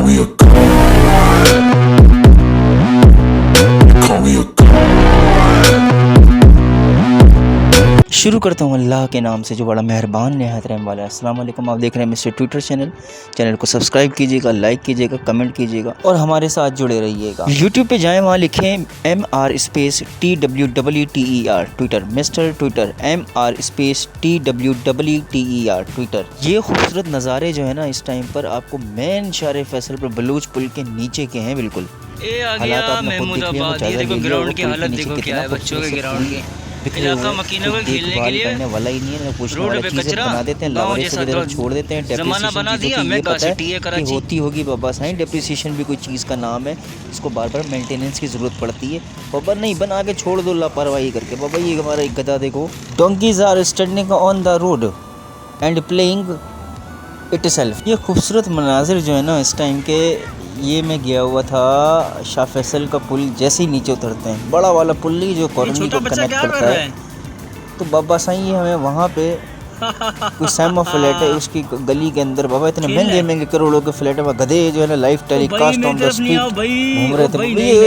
me a god. Call me a god. शुरू करता हूँ अल्लाह के नाम से जो बड़ा मेहरबान नहायत रहम वाला है। अस्सलाम वालेकुम। आप देख रहे हैं मिस्टर ट्विटर चैनल को सब्सक्राइब कीजिएगा, लाइक कीजिएगा, कमेंट कीजिएगा और हमारे साथ जुड़े रहिएगा। यूट्यूब पे जाएं, वहाँ लिखें MR_TWWTER Twitter, mister Twitter MR_TWWTER Twitter. ये खूबसूरत नज़ारे जो है ना इस टाइम पर आपको मेन शार फैसल पर बलूच पुल के नीचे के हैं। बिल्कुल ये आ गया महमूदाबाद। ये देखो ग्राउंड की हालत देखो क्या है, बच्चों के ग्राउंड की इलाका मकीनों को खेलने के लिए करने वाला ही नहीं है, पूछने रोड वाला पे चीजें कचरा बना देते हैं, लावारिस की तरह छोड़ देते हैं। जमाना बना दिया। मैं पता है सिटी है कि कराची। होती होगी बाबा साईं, डेप्रिसिएशन भी कोई चीज़ का नाम है, इसको बार बार मेंटेनेंस की ज़रूरत पड़ती है। बाबा नहीं बना के छोड़ दो लापरवाही करके। बाबा ये हमारा एक गधा देखो, donkeys are standing on the road and playing itself. ये खूबसूरत मनाजिर जो है ना इस टाइम के, ये मैं गया हुआ था शाह फैसल का पुल जैसे ही नीचे उतरते हैं, बड़ा वाला पुल नहीं जो कॉलोनी को कनेक्ट करता है, तो बाबा साईं ये हमें वहाँ पे कोई सैमा फ्लैट है उसकी गली के अंदर, बाबा इतने महंगे महंगे करोड़ों के फ्लैट में गधे जो है ना live telecast on the street घूम रहे थे।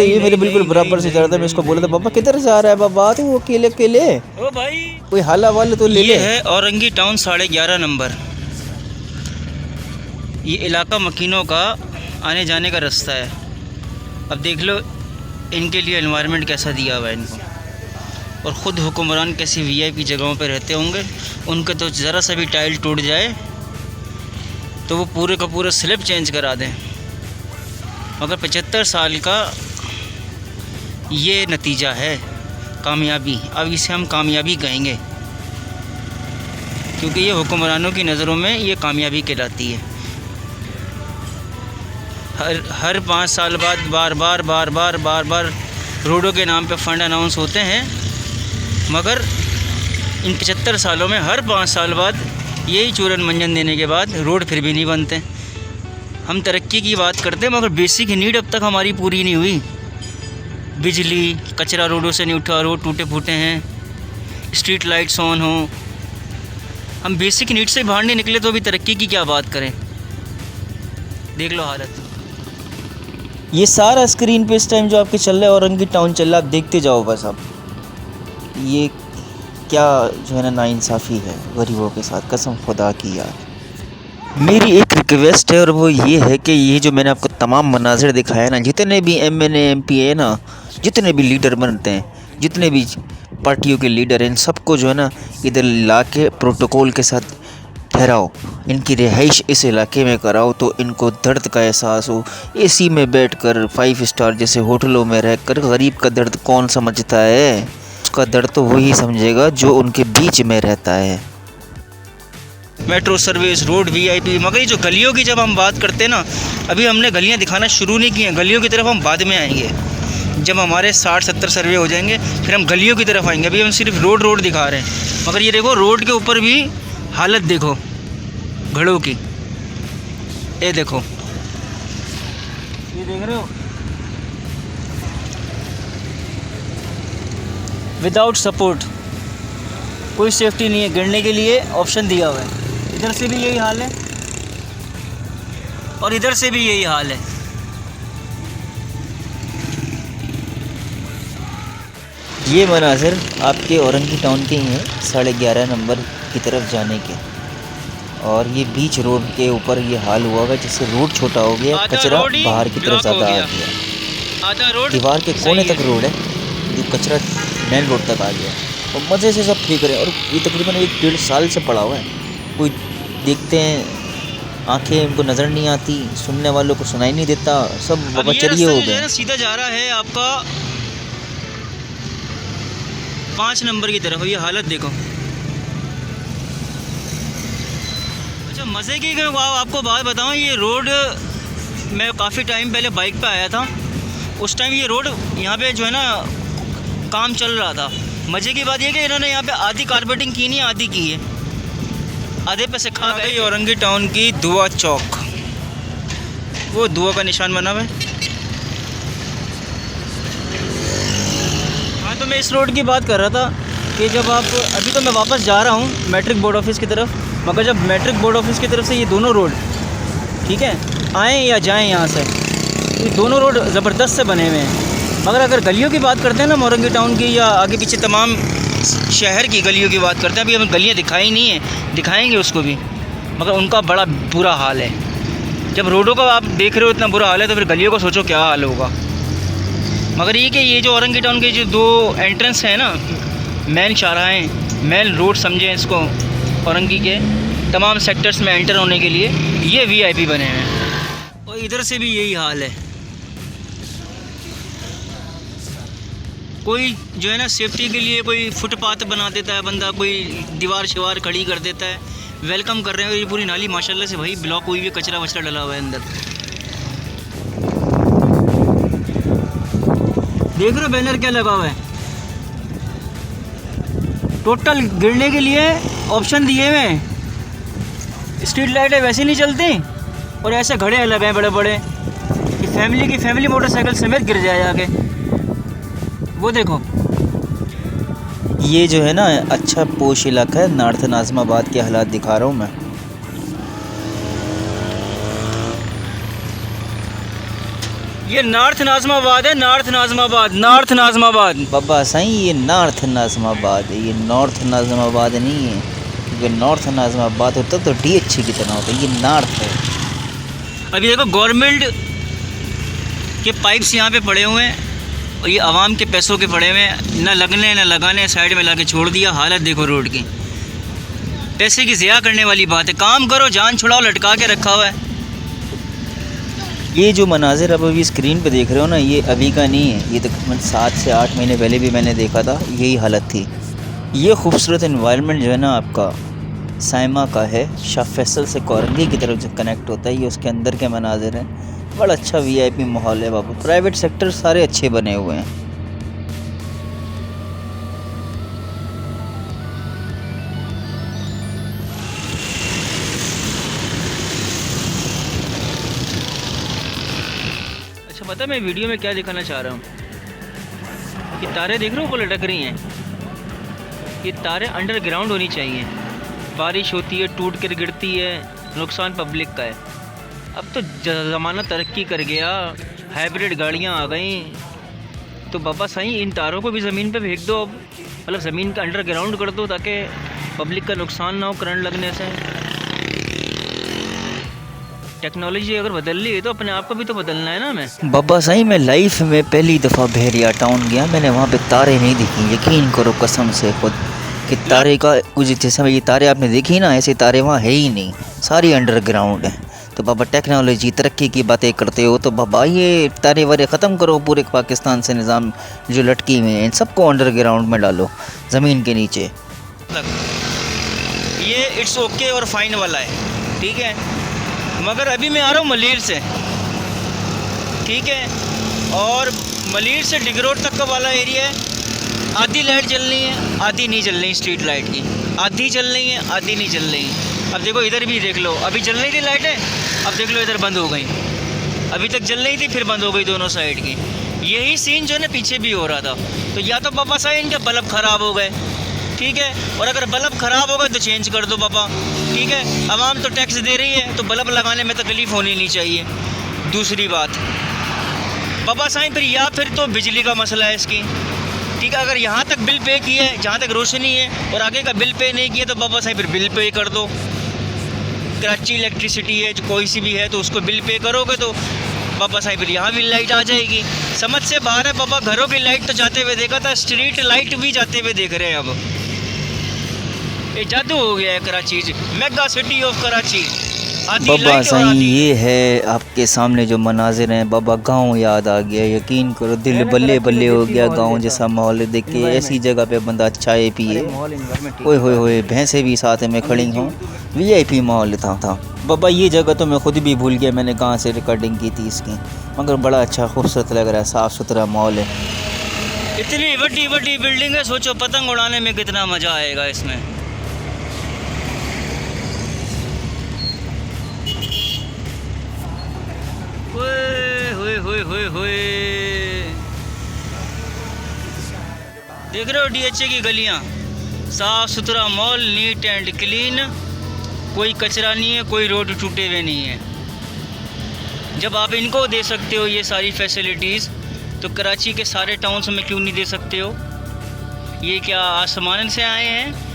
ये मेरे बिल्कुल बराबर से जा रहा था। मैं इसको बोला था बाबा किधर जा रहा है बाबा, तो वो अकेले अकेले ओ भाई कोई हाला वाले तो ले ले। ये है औरंगी टाउन 11.5 नंबर। ये इलाका मकीनों का आने जाने का रास्ता है। अब देख लो इनके लिए एनवायरनमेंट कैसा दिया हुआ है इनको, और ख़ुद हुक्मरान कैसी वीआईपी जगहों पे रहते होंगे। उनके तो ज़रा सा भी टाइल टूट जाए तो वो पूरे का पूरा स्लैब चेंज करा दें। मगर 75 साल का ये नतीजा है कामयाबी। अब इसे हम कामयाबी कहेंगे क्योंकि ये हुक्मरानों की नज़रों में ये कामयाबी कहलाती है। हर 5 साल बाद बार बार रोडों के नाम पे फ़ंड अनाउंस होते हैं, मगर इन 75 सालों में हर 5 साल बाद यही चूरन मंजन देने के बाद रोड फिर भी नहीं बनते। हम तरक्की की बात करते हैं मगर बेसिक नीड अब तक हमारी पूरी नहीं हुई। बिजली, कचरा रोडों से नहीं उठा, रोड टूटे फूटे हैं, स्ट्रीट लाइट्स ऑन हो। हम बेसिक नीड से बाहर नहीं निकले तो अभी तरक्की की क्या बात करें। देख लो हालत। ये सारा स्क्रीन पे इस टाइम जो आपके चल रहा है औरंगी टाउन चल रहा है, आप देखते जाओ बस। अब ये क्या जो है ना नाइंसाफ़ी है गरीबों के साथ, कसम खुदा की यार। मेरी एक रिक्वेस्ट है और वो ये है कि ये जो मैंने आपको तमाम मनाजिर दिखाया ना, जितने भी MNA MP है ना, जितने भी लीडर बनते हैं, जितने भी पार्टियों के लीडर हैं, इन सबको जो है ना इधर ला के प्रोटोकॉल के साथ ठहराओ, इनकी रिहाइश इस इलाके में कराओ तो इनको दर्द का एहसास हो। AC में बैठकर 5 स्टार जैसे होटलों में रहकर गरीब का दर्द कौन समझता है? उसका दर्द तो वही समझेगा जो उनके बीच में रहता है। Metro service, road VIP। मगर ये जो गलियों की जब हम बात करते हैं ना, अभी हमने गलियां दिखाना शुरू नहीं की हैं। गलियों की तरफ हम बाद में आएंगे जब हमारे 60-70 सर्वे हो जाएंगे, फिर हम गलियों की तरफ आएंगे। अभी हम सिर्फ रोड दिखा रहे हैं। मगर ये देखो रोड के ऊपर भी हालत देखो घड़ों की। ये देखो, ये देख रहे हो, विदाउट सपोर्ट, कोई सेफ्टी नहीं है, गिरने के लिए ऑप्शन दिया हुआ है। इधर से भी यही हाल है और इधर से भी यही हाल है। ये मनाजिर आपके औरंगी टाउन के ही हैं 11.5 नंबर की तरफ जाने के, और ये बीच रोड के ऊपर ये हाल हुआ है जिससे रोड छोटा हो गया, कचरा बाहर की तरफ ज़्यादा आ गया। आधा रोड दीवार के कोने तक रोड है जो कचरा मेन रोड तक आ गया, और मज़े से सब फेंक रहे हैं। और ये तकरीबन 1-1.5 साल से पड़ा हुआ है। कोई देखते हैं, आंखें उनको नज़र नहीं आती, सुनने वालों को सुनाई नहीं देता, सब बचरिए हो गए। सीधा जा रहा है आपका 5 नंबर की तरफ। ये हालत देखो। अच्छा, मज़े की आपको बात बताऊं, ये रोड मैं काफ़ी टाइम पहले बाइक पे आया था। उस टाइम ये रोड यहाँ पे जो है ना काम चल रहा था। मज़े की बात ये कि इन्होंने यहाँ पे आधी कारपेटिंग की नहीं, आधी की है, आधे पे से खा गए। औरंगी टाउन की दुआ चौक, वो दुआ का निशान बना हुआ है। हाँ, तो मैं इस रोड की बात कर रहा था कि जब आप, अभी तो मैं वापस जा रहा हूँ मैट्रिक बोर्ड ऑफिस की तरफ, मगर जब मैट्रिक बोर्ड ऑफिस की तरफ से ये दोनों रोड ठीक है, आएँ या जाएँ यहाँ से, ये दोनों रोड ज़बरदस्त से बने हुए हैं। मगर अगर गलियों की बात करते हैं ना मोरंगी टाउन की या आगे पीछे तमाम शहर की गलियों की बात करते हैं, अभी हमें गलियाँ दिखाई नहीं है, दिखाएंगे उसको भी, मगर उनका बड़ा बुरा हाल है। जब रोडों का आप देख रहे हो इतना बुरा हाल है तो फिर गलियों को सोचो क्या हाल होगा। मगर ये कि ये जो औरंगी टाउन के जो दो एंट्रेंस हैं ना, मेन शाहराहें, मेन रोड समझें इसको, औरंगी के तमाम सेक्टर्स में एंटर होने के लिए ये वीआईपी बने हैं। और इधर से भी यही हाल है। कोई जो है ना सेफ्टी के लिए कोई फुटपाथ बना देता है बंदा, कोई दीवार शिवार खड़ी कर देता है, वेलकम कर रहे हैं। और ये पूरी नाली माशाल्लाह से भाई ब्लॉक हुई हुई, कचरा वचरा डला हुआ है अंदर। देख रहे हो बैनर क्या लगा हुआ है, टोटल गिरने के लिए ऑप्शन दिए हुए हैं। स्ट्रीट लाइटें वैसे नहीं चलती और ऐसे घड़े लगे हैं बड़े बड़े कि फैमिली मोटरसाइकिल समेत गिर जाए आगे। वो देखो, ये जो है ना अच्छा पोश इलाका है, नॉर्थ नाज़िमाबाद के हालात दिखा रहा हूँ मैं। ये नॉर्थ नाज़िमाबाद है, नॉर्थ नाज़िमाबाद। बाबा साईं ये नॉर्थ नाज़िमाबाद है, ये नॉर्थ नाज़िमाबाद नहीं है, क्योंकि नॉर्थ नाज़िमाबाद होता तो DHC की तरह होता, ये नॉर्थ है। अभी देखो गवर्नमेंट के पाइप्स यहाँ पे पड़े हुए हैं और ये आवाम के पैसों के पड़े हुए हैं, ना लगने ना लगाने, साइड में लाके छोड़ दिया। हालत देखो रोड की, पैसे की ज़िया करने वाली बात है। काम करो, जान छुड़ाओ, लटका के रखा हुआ है। ये जो मनाजिर अब अभी स्क्रीन पे देख रहे हो ना, ये अभी का नहीं है, ये तकरीबन 7 से 8 महीने पहले भी मैंने देखा था, यही हालत थी। ये खूबसूरत इन्वायरमेंट जो है ना आपका साइमा का है, शाह फैसल से कोरंगी की तरफ जो कनेक्ट होता है, ये उसके अंदर के मनाजिर हैं। बड़ा अच्छा VIP माहौल है बाबा, प्राइवेट सेक्टर सारे अच्छे बने हुए हैं। अच्छा पता है मैं वीडियो में क्या दिखाना चाह रहा हूँ, कि तारे देख रहे हो वो लटक रही हैं, ये तारे अंडरग्राउंड होनी चाहिए। बारिश होती है, टूट कर गिरती है, नुकसान पब्लिक का है। अब तो ज़माना तरक्की कर गया, हाइब्रिड गाड़ियाँ आ गई, तो बाबा साईं इन तारों को भी ज़मीन पे फेंक दो, मतलब ज़मीन का अंडरग्राउंड कर दो ताकि पब्लिक का नुकसान ना हो करंट लगने से। टेक्नोलॉजी अगर बदल ली है तो अपने आप को भी तो बदलना है ना हमें। बाबा साईं मैं लाइफ में पहली दफ़ा बहरिया टाउन गया, मैंने वहाँ पे तारे नहीं दिखी, यकीन करो कसम से खुद कि तारे का कुछ जैसे ये तारे आपने देखी ना, ऐसे तारे वहाँ है ही नहीं, सारी अंडरग्राउंड है। तो बाबा टेक्नोलॉजी तरक्की की बातें करते हो तो बाबा ये तारे वारे ख़त्म करो, पूरे पाकिस्तान से निज़ाम जो लटकी हुए हैं इन सबको अंडरग्राउंड में डालो, ज़मीन के नीचे। ये इट्स ओके और फाइन वाला है, ठीक है। मगर अभी मैं आ रहा हूँ मलीर से, ठीक है, और मलीर से डिग रोड तक का वाला एरिया है। आधी लाइट जल रही है, आधी नहीं जल रही, स्ट्रीट लाइट की आधी चल रही है, आधी नहीं चल रही। अब देखो इधर भी देख लो, अभी चल रही थी लाइटें, अब देख लो इधर बंद हो गई। अभी तक चल रही थी फिर बंद हो गई दोनों साइड की। यही सीन जो है ना पीछे भी हो रहा था। तो या तो पापा साहब इनके बल्ब ख़राब हो गए, ठीक है, और अगर बल्ब ख़राब हो गए तो चेंज कर दो पापा, ठीक है। आवाम तो टैक्स दे रही है तो बल्ब लगाने में तकलीफ़ होनी नहीं चाहिए। दूसरी बात पापा साहब फिर तो बिजली का मसला है इसकी, ठीक है। अगर यहाँ तक बिल पे किया है, जहाँ तक रोशनी है, और आगे का बिल पे नहीं किया तो पापा साहब फिर बिल पे कर दो। कराची इलेक्ट्रिसिटी है जो कोई सी भी है तो उसको बिल पे करोगे तो पापा साहब फिर यहाँ भी लाइट आ जाएगी। समझ से बाहर है पापा, घरों की लाइट तो जाते हुए देखा था, स्ट्रीट लाइट भी जाते हुए देख रहे हैं। अब ये जादू हो गया है Karachi, mega city of Karachi. बाबा साईं ये है आपके सामने जो मनाजिर हैं बाबा, गांव याद आ गया, यकीन करो दिल बल्ले बल्ले हो गया। गांव जैसा माहौल देख के, ऐसी जगह पे बंदा चाय पिए, ओए होए होए भैंसें भी साथ में खड़ी हों, VIP माहौल था। बाबा ये जगह तो मैं ख़ुद भी भूल गया मैंने कहाँ से रिकॉर्डिंग की थी इसकी, मगर बड़ा अच्छा खूबसूरत लग रहा है, साफ़ सुथरा माहौल है। इतनी बड़ी बड़ी बिल्डिंग है, सोचो पतंग उड़ाने में कितना मज़ा आएगा इसमें। होए देख रहे हो DHA की गलियां, साफ सुथरा मॉल, नीट एंड क्लीन, कोई कचरा नहीं है, कोई रोड टूटे हुए नहीं है। जब आप इनको दे सकते हो ये सारी फैसिलिटीज़, तो कराची के सारे टाउन्स में क्यों नहीं दे सकते हो? ये क्या आसमान से आए हैं?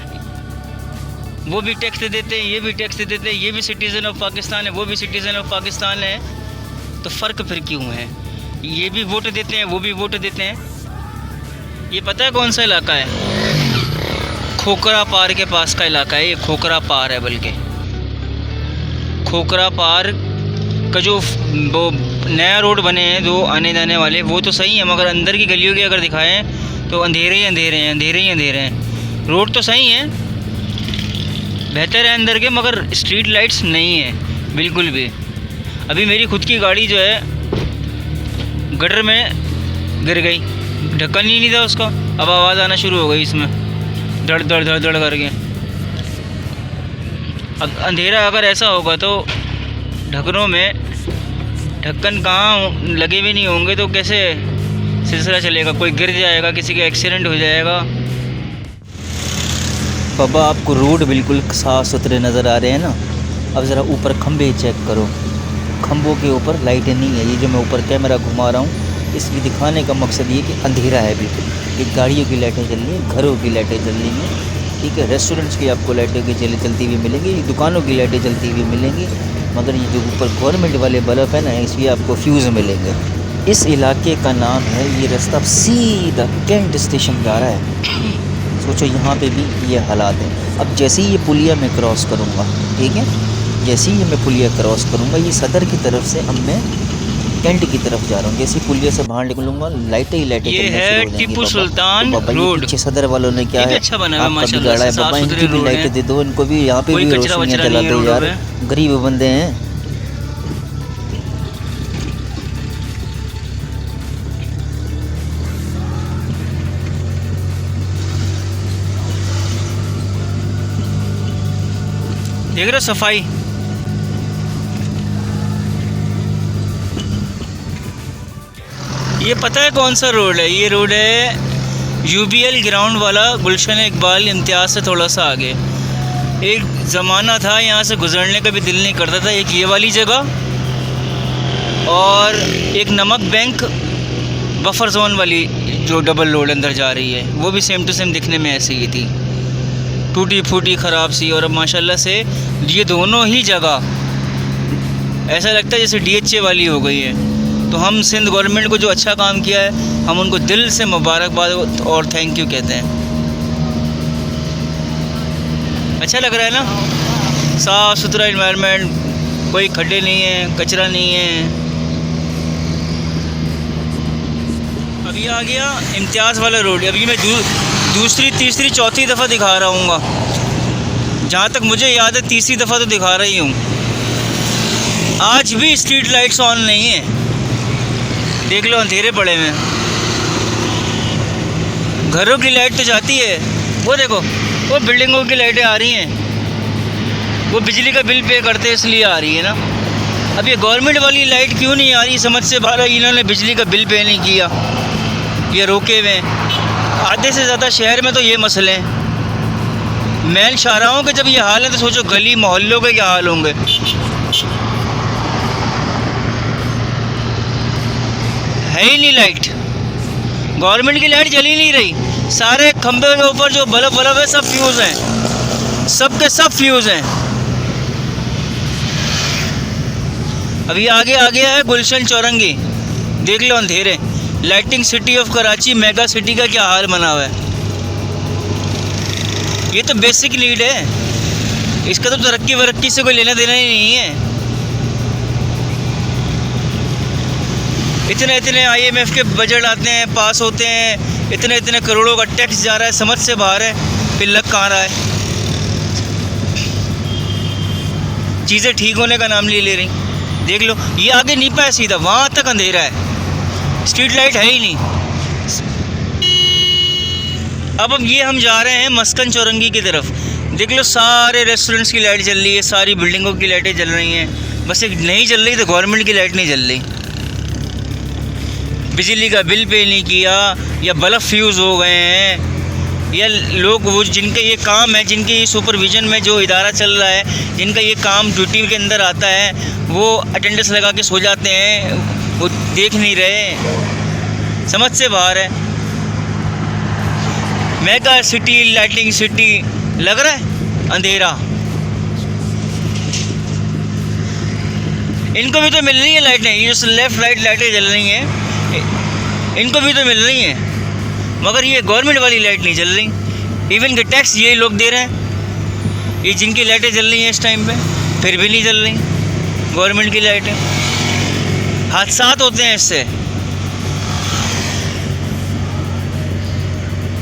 वो भी टैक्स देते हैं, ये भी टैक्स देते हैं, ये भी सिटीज़न ऑफ पाकिस्तान है, वो भी सिटीज़न ऑफ पाकिस्तान है, तो फ़र्क फिर क्यों है? ये भी वोट देते हैं, वो भी वोट देते हैं। ये पता है कौन सा इलाका है? खोखरा पार के पास का इलाका है ये, खोखरा पार है, बल्कि खोखरा पार का जो वो नया रोड बने हैं दो आने जाने वाले, वो तो सही है, मगर अंदर की गलियों की अगर दिखाएं तो अंधेरे ही अंधेरे हैं, अंधेरे ही अंधेरे हैं। रोड तो सही है, बेहतर है अंदर के, मगर स्ट्रीट लाइट्स नहीं है बिल्कुल भी। अभी मेरी खुद की गाड़ी जो है गटर में गिर गई, ढक्कन ही नहीं था उसका, अब आवाज़ आना शुरू हो गई इसमें, धड़ धड़ धड़ धड़ करके। अब अंधेरा अगर ऐसा होगा तो ढक्कनों में ढक्कन कहाँ लगे भी नहीं होंगे तो कैसे सिलसिला चलेगा? कोई गिर जाएगा, किसी का एक्सीडेंट हो जाएगा। बाबा आपको रोड बिल्कुल साफ़ सुथरे नज़र आ रहे हैं ना? अब ज़रा ऊपर खंभे चेक करो, खंभों के ऊपर लाइटें नहीं है। ये जो मैं ऊपर कैमरा घुमा रहा हूँ, इसलिए दिखाने का मकसद ये कि अंधेरा है बिल्कुल। ये गाड़ियों की लाइटें जल रही हैं, घरों की लाइटें जल रही हैं, ठीक है। रेस्टोरेंट्स की आपको लाइटें की जलती हुई मिलेंगी, दुकानों की लाइटें जलती हुई मिलेंगी, मगर ये जो ऊपर गवर्नमेंट वाले बल्ब है ना, इसलिए आपको फ्यूज़ मिलेंगे। इस इलाके का नाम है, ये रास्ता सीधा कैंट स्टेशन जा रहा है। सोचो यहाँ पे भी ये हालात हैं। अब जैसे ही ये पुलिया मैं क्रॉस करूँगा, ठीक है, जैसे ही मैं पुलिया क्रॉस करूँगा, ये सदर की तरफ से अब मैं कैंट की तरफ जा रहा हूँ। जैसे पुलिया से बाहर निकलूँगा, लाइटें ही लाइटें ये जलना है शुरू हो जाएंगी। टीपू सुल्तान तो बाबा, ये रोड। पीछे सदर वालों ने क्या ये भी है, अच्छा बना हुआ है आपका माशाल्लाह बिगाड़ा है से, साफ बाबा, सुथरे इनकी भी रोड लाइटें हैं। दे दो, इनको भी यहाँ पे कोई भी कचरा रोशनियाँ वचरा जला नहीं है दो रोड यार, पे। गरीब बंदे हैं। देख रहे हो सफाई? ये पता है कौन सा रोड है? ये रोड है यूबीएल ग्राउंड वाला, गुलशन इकबाल इम्तियाज़ से थोड़ा सा आगे। एक ज़माना था यहाँ से गुज़रने का भी दिल नहीं करता था। एक ये वाली जगह और एक नमक बैंक बफर जोन वाली जो डबल रोड अंदर जा रही है, वो भी सेम टू सेम दिखने में ऐसी ही थी, टूटी फूटी ख़राब सी। और अब माशाल्लाह से ये दोनों ही जगह ऐसा लगता है जैसे डीएचए वाली हो गई है। तो हम सिंध गवर्नमेंट को जो अच्छा काम किया है, हम उनको दिल से मुबारकबाद और थैंक यू कहते हैं। अच्छा लग रहा है ना, साफ़ सुथरा इन्वायरमेंट, कोई खड्डे नहीं है, कचरा नहीं है। अभी आ गया इम्तियाज़ वाला रोड। अभी मैं दूसरी तीसरी चौथी दफ़ा दिखा रहा हूँ, जहाँ तक मुझे याद है तीसरी दफ़ा तो दिखा रही हूँ। आज भी स्ट्रीट लाइट्स ऑन नहीं है, देख लो अंधेरे पड़े में। घरों की लाइट तो जाती है, वो देखो वो बिल्डिंगों की लाइटें आ रही हैं, वो बिजली का बिल पे करते हैं इसलिए आ रही है ना। अब ये गवर्नमेंट वाली लाइट क्यों नहीं आ रही समझ से बाहर है। इन्होंने बिजली का बिल पे नहीं किया, ये रोके हुए हैं। आधे से ज़्यादा शहर में तो ये मसले हैं। मैं शाहराहों के जब ये हाल है तो सोचो गली मोहल्लों के क्या हाल होंगे। है ही नहीं लाइट, गवर्नमेंट की लाइट जल ही नहीं रही। सारे खंभे के ऊपर जो बल्ब है सब फ्यूज़ हैं, सब के सब फ्यूज़ हैं। अभी आगे आ गया है गुलशन चौरंगी, देख लो अंधेरे। Lighting city of Karachi, mega city का क्या हाल बना हुआ है। ये तो बेसिक नीड है, इसका तो तरक्की वरक्की से कोई लेना देना ही नहीं है। इतने IMF के बजट आते हैं, पास होते हैं, इतने करोड़ों का टैक्स जा रहा है, समझ से बाहर है, फिर लग कहाँ रहा है। चीज़ें ठीक होने का नाम ले रही। देख लो ये आगे नीपा है सीधा, वहाँ तक अंधेरा है, स्ट्रीट लाइट है ही नहीं। अब ये हम जा रहे हैं मस्कन चौरंगी की तरफ। देख लो सारे रेस्टोरेंट्स की लाइट जल रही है, सारी बिल्डिंगों की लाइटें जल रही हैं। बस एक नहीं जल रही तो गवर्नमेंट की लाइट नहीं जल रही। बिजली का बिल पे नहीं किया या बल्ब फ्यूज़ हो गए हैं या लोग वो जिनके ये काम है, जिनके ये सुपरविज़न में जो इदारा चल रहा है, जिनका ये काम ड्यूटी के अंदर आता है, वो अटेंडेंस लगा के सो जाते हैं, वो देख नहीं रहे, समझ से बाहर है। मेगा सिटी, लाइटिंग सिटी लग रहा है अंधेरा। इनको भी तो मिल रही है लाइटें, ये जो लेफ़्ट राइट लाइटें जल रही हैं, इनको भी तो मिल रही हैं, मगर ये गवर्नमेंट वाली लाइट नहीं जल रही। इवन के टैक्स यही लोग दे रहे हैं। ये जिनकी लाइटें जल रही हैं इस टाइम पे, फिर भी नहीं जल रही गवर्नमेंट की लाइटें। हादसात होते हैं इससे।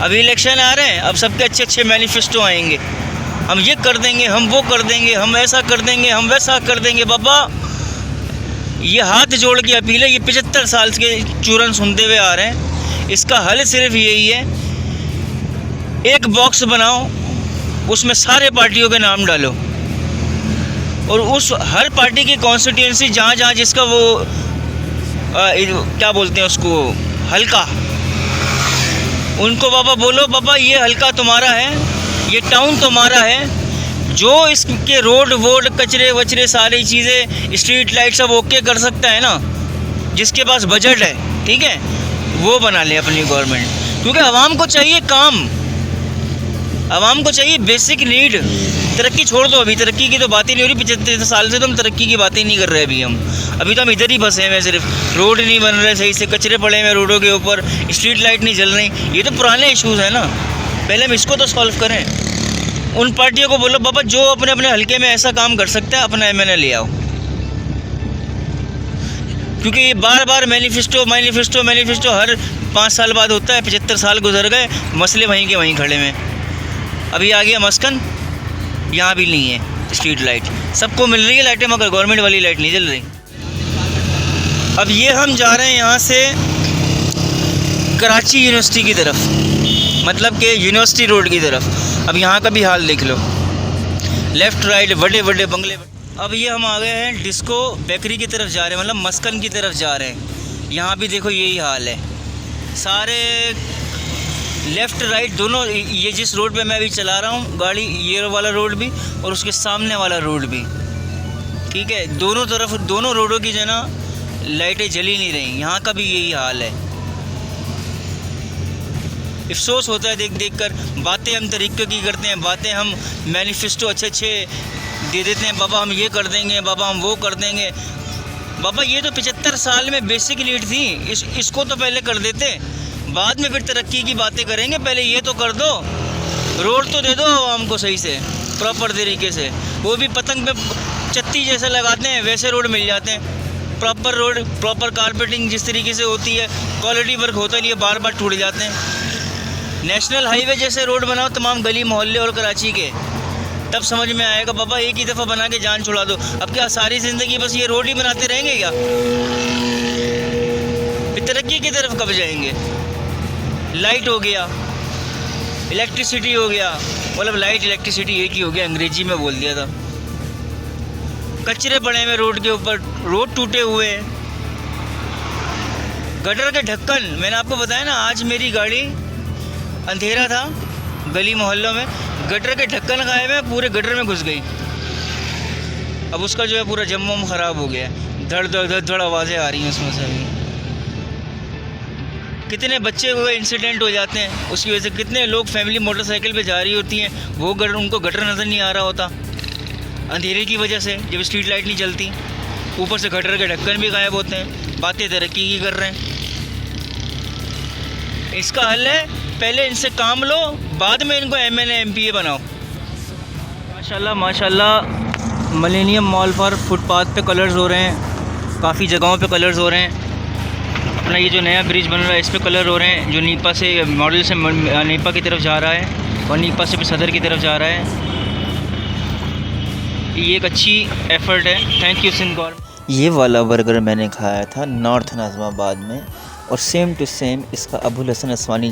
अभी इलेक्शन आ रहे हैं, अब सबके अच्छे अच्छे मैनिफेस्टो आएंगे, हम ये कर देंगे, हम वो कर देंगे, हम ऐसा कर देंगे, हम वैसा कर देंगे। बाबा ये हाथ जोड़ के अपील है, ये 75 साल के चूरन सुनते हुए आ रहे हैं। इसका हल सिर्फ यही है, एक बॉक्स बनाओ, उसमें सारे पार्टियों के नाम डालो, और उस हर पार्टी की कॉन्स्टिट्यूंसी जहाँ जहाँ जिसका वो क्या बोलते हैं उसको, हल्का, उनको बाबा बोलो, बाबा ये हल्का तुम्हारा है, ये टाउन तुम्हारा है, जो इसके रोड वोड कचरे वचरे सारी चीज़ें स्ट्रीट लाइट सब ओके कर सकता है ना, जिसके पास बजट है, ठीक है, वो बना ले अपनी गवर्नमेंट। क्योंकि आवाम को चाहिए काम, आवाम को चाहिए बेसिक नीड। तरक्की छोड़ दो, अभी तरक्की की तो बात ही नहीं हो रही। 75 साल से तो हम तरक्की की बातें नहीं कर रहे अभी तो हम इधर ही फंसे हैं। सिर्फ रोड नहीं बन रहे सही से, कचरे पड़े हैं रोडों के ऊपर, स्ट्रीट लाइट नहीं जल रही। ये तो पुराने इशूज़ हैं ना, पहले हम इसको तो सॉल्व करें। उन पार्टियों को बोलो बाबा जो अपने अपने हल्के में ऐसा काम कर सकता है, अपना MNA ले आओ। क्योंकि ये बार बार मैनिफेस्टो हर 5 साल बाद होता है। 75 साल गुजर गए, मसले वहीं के वहीं खड़े में। अभी आ गया मस्कन, यहाँ भी नहीं है स्ट्रीट लाइट। सबको मिल रही है लाइटें, मगर गवर्नमेंट वाली लाइट नहीं जल रही। अब ये हम जा रहे हैं यहाँ से कराची यूनिवर्सिटी की तरफ, मतलब कि यूनिवर्सिटी रोड की तरफ। अब यहाँ का भी हाल देख लो, लेफ़्ट राइट बड़े बड़े बंगले। अब ये हम आ गए हैं डिस्को बेकरी की तरफ जा रहे हैं, मतलब मस्कन की तरफ जा रहे हैं। यहाँ भी देखो यही हाल है, सारे लेफ़्ट राइट दोनों। ये जिस रोड पे मैं अभी चला रहा हूँ गाड़ी, ये वाला रोड भी और उसके सामने वाला रोड भी, ठीक है, दोनों तरफ दोनों रोडों की जो ना लाइटें जली नहीं रही। यहाँ का भी यही हाल है। अफसोस होता है देख देख कर। बातें हम तरीक़े की करते हैं, बातें हम मैनिफेस्टो अच्छे अच्छे दे देते हैं, बाबा हम ये कर देंगे, बाबा हम वो कर देंगे। बाबा ये तो 75 साल में बेसिक नीड थी, इसको तो पहले कर देते, बाद में फिर तरक्की की बातें करेंगे। पहले ये तो कर दो, रोड तो दे दो आवाम को सही से, प्रॉपर तरीके से। वो भी पतंग पे चत्ती जैसे लगाते हैं वैसे रोड मिल जाते हैं। प्रॉपर रोड, प्रॉपर कारपेटिंग जिस तरीके से होती है, क्वालिटी वर्क होता नहीं है, बार बार टूट जाते हैं। नेशनल हाईवे जैसे रोड बनाओ तमाम गली मोहल्ले और कराची के, तब समझ में आएगा। बाबा एक ही दफ़ा बना के जान छुड़ा दो। अब क्या सारी ज़िंदगी बस ये रोड ही बनाते रहेंगे क्या? फिर तरक्की की तरफ कब जाएंगे? लाइट हो गया, इलेक्ट्रिसिटी हो गया, मतलब लाइट इलेक्ट्रिसिटी एक ही हो गया, अंग्रेजी में बोल दिया था। कचरे पड़े हुए रोड के ऊपर, रोड टूटे हुए हैं, गटर के ढक्कन। मैंने आपको बताया ना, आज मेरी गाड़ी, अंधेरा था गली मोहल्लों में, गटर के ढक्कन गायब है, पूरे गटर में घुस गई। अब उसका जो है पूरा जम्म ख़राब हो गया है, धड़ धड़ धड़ धड़ आवाज़ें आ रही हैं उसमें से। अभी कितने बच्चे हुए इंसिडेंट हो जाते हैं उसकी वजह से। कितने लोग फैमिली मोटरसाइकिल पे जा रही होती हैं, वो उनको गटर नज़र नहीं आ रहा होता अंधेरे की वजह से, जब स्ट्रीट लाइट नहीं चलती। ऊपर से गटर के ढक्कन भी गायब होते हैं। बातें तरक्की की कर रहे हैं। इसका हल है, पहले इनसे काम लो, बाद में इनको MNA MPA बनाओ। माशाल्लाह माशाल्लाह, मिलेनियम मॉल पर फुटपाथ पे कलर्स हो रहे हैं, काफ़ी जगहों पे कलर्स हो रहे हैं। अपना ये जो नया ब्रिज बन रहा है इस पे कलर हो रहे हैं, जो नीपा से मॉडल से नीपा की तरफ जा रहा है और नीपा से भी सदर की तरफ जा रहा है। ये एक अच्छी एफर्ट है, थैंक यू सिंध गवर्नमेंट। ये वाला बर्गर मैंने खाया था नॉर्थ नाज़िमाबाद में, और सेम टू सेम इसका अबुल हसन असवानी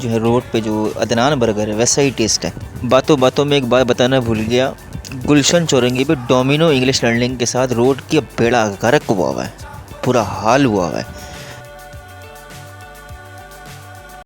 जो है रोड पे जो अदनान बर्गर है वैसा ही टेस्ट है। बातों बातों में एक बात बताना भूल गया, गुलशन चौरंगी पे डोमिनो इंग्लिश लर्निंग के साथ रोड की बेड़ा गर्क हुआ है, पूरा हाल हुआ है।